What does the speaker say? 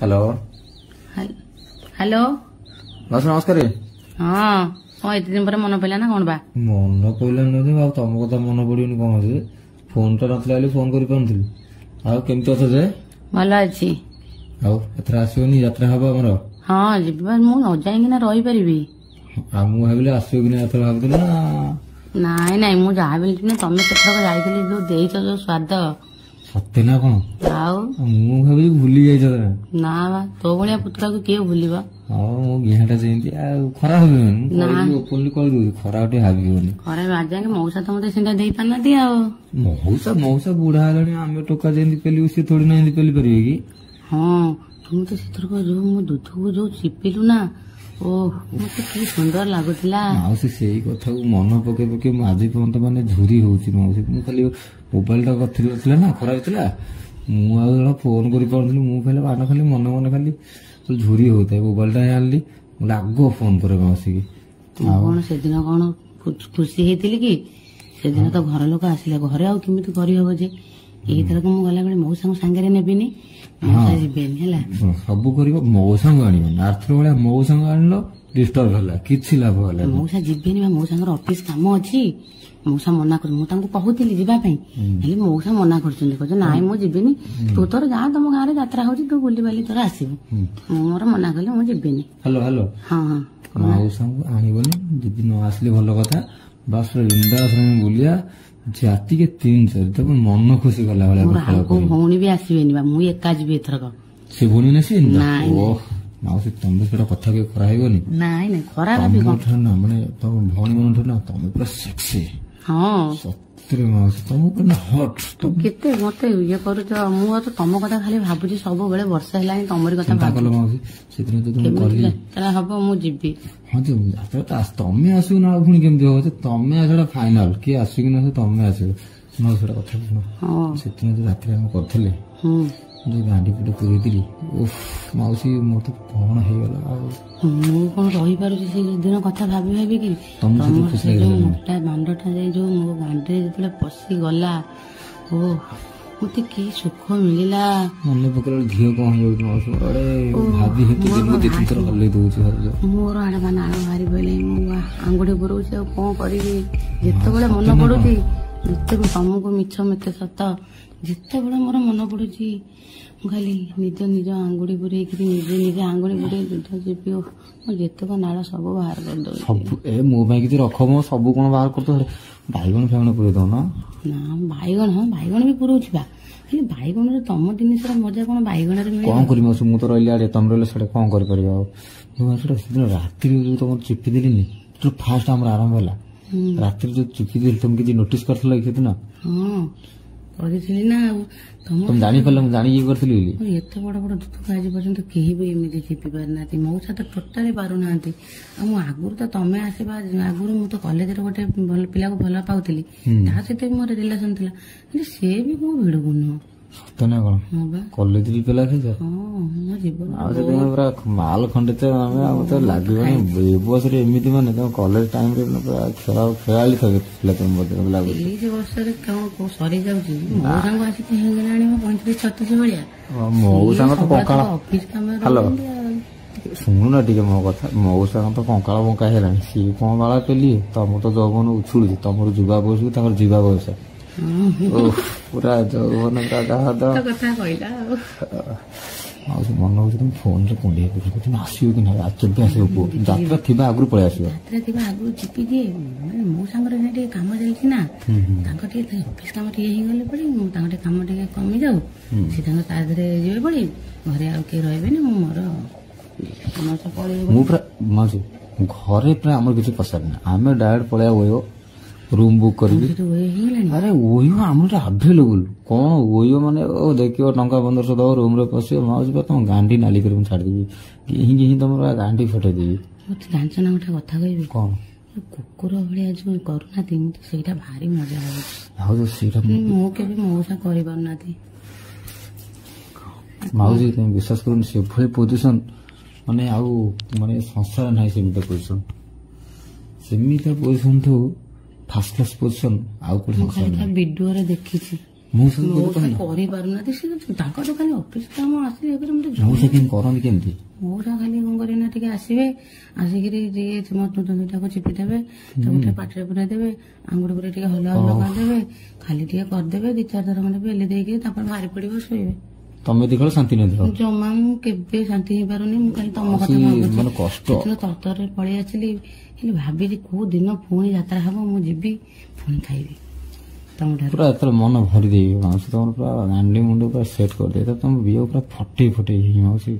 Hello hello बस नमस्कार। हाँ कौन एत दिन पर मन पड़ा ना कौन बा मन पड़ा ना तुम कथा मन पड़ोनी कौन अच्छे फोन तो ना फोन कर केमती अच्छे जे भल अच्छी आसोनी यात्रा हम आमर हाँ जी मुझे न जाइए ना रही पारि मुझे आसो कि भावुल ना नाई नाई मुझे जहाँ भी तुम से जाइली जो देच जो स्वाद सत्य ना कौन मुझे भूली जाइए ना बा तो भाया पुतला को किए भूल गेहाटा जमी खराब ओपनली कह खराब भावी खराब आज जाए मौसा तो मत सीधा दे पारना मौसा मौसा बुढ़ा है आम टोका जमी पेलू सी थोड़ी ना पेली पारे कि हाँ तुम तो से जो मो दूध को जो चिपिलु ना ओह मत कि सुंदर लगुला मौसी से कथा मन पके पके आज पर्यंत माने झुरी होउची मौसी मु खाली मोबाइल टा कथि ना खराब थिला मु फोन करि पारथि मु खाली बाना खाली मन मन खाली झुरी होता है मोबाइल टा आनली आग फोन करे मौसी की कौन से दिन कौन खुशी होती कि से दिन तो घर लोक आसिले घरे आउ केमिति करि होबो जे एई तरह को मु गला बेले मौसा संगे नेबिनी मौसा जिबेनी हला सब करिवो मौसा आनिबो आर्थर वाला मौसा आनलो डिस्टर्ब होला किछि लाभ होला मौसा जिबेनी बा मौसा ऑफिस काम अछि मौसा मना कर मु तांको कहूतिली जिबा पई हेले मौसा मना करछन देखो नाइ मु जिबेनी तू तोर जा तुम गाँ रे यात्रा होची तू बुली बाली तोर आसीबो मु मोर मना करले मु जिबेनी हेलो हेलो हां हां मौसा आनिबोनी जिबि न आसले भलो कथा बस इंदास में बुलिया जाति के 3-4 तब मन खुशी गला वाला को भौणी भी आसीबेनी बा मु एका जिबे एथरक से भौणी नसी ओह माउसी तुम सेटा कथा के खरा हेबोनी नाइ नाइ खरा भाबी कोन ना माने तुम भौणी मन ठना तुम पूरा सेक्सी हाँ सत्य माउसी तुम पूरा हॉट तू केते मते ये करू तो मु तो तुम कथा खाली भाबुजी सब बेले वर्षा हेलानी तमरी कथा भाबु माउसी सेदिन तो तुम कहली तला हबो मु जिबी हां जो यात्रा तमे आसु ना पुणी केमती हो तमे आसड़ा फाइनल के आसु कि ना तमे आसु नो सेटा कथा हां सेदिन तो रात्रि हम करथले जो गांडी पटे पूरी दिली उफ माउसी मो तो कौन हे गला मु कोन रही पारु से दिन कथा भाबी भाबी कि तुम से खुशी मोटा बांडटा जाई जो मो गांडी जेतले पसी गला ओ मते की सुख मिलिला मन पकड़ घियो कौन हो माउसी अरे भाबी हे तो दिन दिन तर गले दोची हर मोर आडे बना भारी बोले मु आंगुडी बरो से कोन करिबी जत्ते बेले मन पडुची जत्ते तुमको मिछ मते सत जिते बड़ा मोर मन पड़ुची खाली निज निज आंगुड़ी बुरे निजे निजे आंगुड़ी बुरे दुध जीपी जितक नाला सब बाहर कर दो सब ए मो भाई कि रख मो सब कोन बाहर कर दो बैगन फैगन पुरे दो ना बैगन हाँ बैगन भी पुरोची बा खाली बैगन रे तम जिनिस मजा कोन बैगन रे कोन करिमो मु तो रहली आडे तम रहले सेटा कोन करि परिबा मु सेटा सिदिन रात्रि तुम चिपी दिलिनी तो फास्ट हमर आरंभ होला रात्रि जो चिपी दिल तुम कि नोटिस करथला कि ना हां କରିଥିଲି ନା तुम जानी पारल मु जानी करथली एते बड़ बड़ दुख आज पर्यंत केही भी एमिति चिपी पारनाती मौसा तो टोटाली पारुनांती मु आगुर तो तमे आसीबा आगुर मु तो कॉलेज रे गोटे भल पिला को भला पाउतली ता सहित मोर रिलेशन थिला कि से भी मो भिड़ गुनो सतना कोन कॉलेज री पिला खे जा हां मो जीवन आ से पूरा माल खंडित हमें आ तो लागबनी बस रे एमिति माने तो कॉलेज टाइम रे पूरा खेलाली थके तुम बोल लागो ई जे वर्ष रे को सरी जाउची मो संग आसी के हेगलाणी मो 35-36 भलिया मो संग तो कोकाला ऑफिस काम हेलो सुनु ना टिके मो कथा मो संग तो कोकाला बोका हेलाणी सी कोन वाला पेली तम तो जौवन उछुळी तमर जुबा बस तमर जीवा बस पूरा जौवन का कहा तो कथा कहला माउसी मन हो तुम फोन रे कोंडी तुम आसियो कि ना आज भी आसियो यात्रा थिबा आगु पळे आसियो यात्रा थिबा आगु चिपी दे माने मो संग रे नेटे काम चलछि ना तांको टे ऑफिस काम टे हे गले पड़ी मो तांको टे काम टे कमी जाऊ से तांको ता धरे जेबे पड़ी घरे आ के रहबे नि मो मोर हम तो पळे मु माउसी घरे प्रा हमर किछ पसंद ना हमें डायरेक्ट पळे होयो रूम बुक करबी अरे ओयो हमर अवेलेबल कोन ओयो माने ओ देखियो टंका 1500 दो रूम रे पसियो माउस पे तुम गांडी नाली कर छाड़ देबी हिं तुम गांडी फटे देबी मत जानछना गोटा कथा कहबी कोन कुकुर भलिया जो करूना ती मते सेटा भारी मजा आवे हाउ जो सेटा मो के भी मौसा करि परना ती माउजी तुम विश्वास करूनी से भल पोजीशन माने आउ माने संसार नाही सेमिटा पोजीशन तो फर्स्ट क्लास पोजीशन आउ कोन वीडियो रे देखिछि ମଉସା କରିପାରୁନାହାନ୍ତି। ସେ ତାଙ୍କର ତ ଖାଲି ଅଫିସ କାମ ଆସିଲେ ଏକରେ ମତେ ମଉସା କେମିତି କରନ୍ତି କେମିତି? ମଉସା ଖାଲି କଣ କରିବେ ନା ଟିକେ ଆସିବେ, ଆସିକିରି ଯିଏ ମଧୁଟାକୁ ଚିପି ଦେବେ, ତାକୁ ଟିକେ ପାଟିରେ ପୁରେଇ ଦେବେ, ଆଙ୍ଗୁଠି ପୁରେଇ ଟିକେ ହଲା ହଲା କରିଦେବେ, ଖାଲି ଟିକେ କରିଦେବେ, 2-4 ଥର ଖଣ୍ଡେ ବେଲି ଦେଇକି ତାପରେ ବାହାରି ପଡିବ ଶୋଇବେ। ତମେ ଦେଖିଲ ଶାନ୍ତି ନଥିବ? ଜମା ମୁଁ କେବେ ଶାନ୍ତି ହେଇପାରୁନି। ମୁଁ ଖାଲି ତମ କଥା ମାନେ କଷ୍ଟ ତରତରରେ ପଳେଇ ଆସିଲି। ହେଲେ ଭାବିଛି କୋଉ ଦିନ ପୁଣି ଯାତ୍ରା ହବ, ମୁଁ ଯିବି ପୁଣି ଖାଇବି ତମଠାରୁ। ପୁରା ଏଥର ମନ ଭରି ଦେବି ମାଉସୀ, ତମର ପୁରା ଗାଣ୍ଡି ମୁଣ୍ଡ ପୁରା ସେଟ୍ କରିଦେବି, ତମ ବିଅ ପୁରା ଫଟେଇ ଫଟେଇ ମାଉସୀ।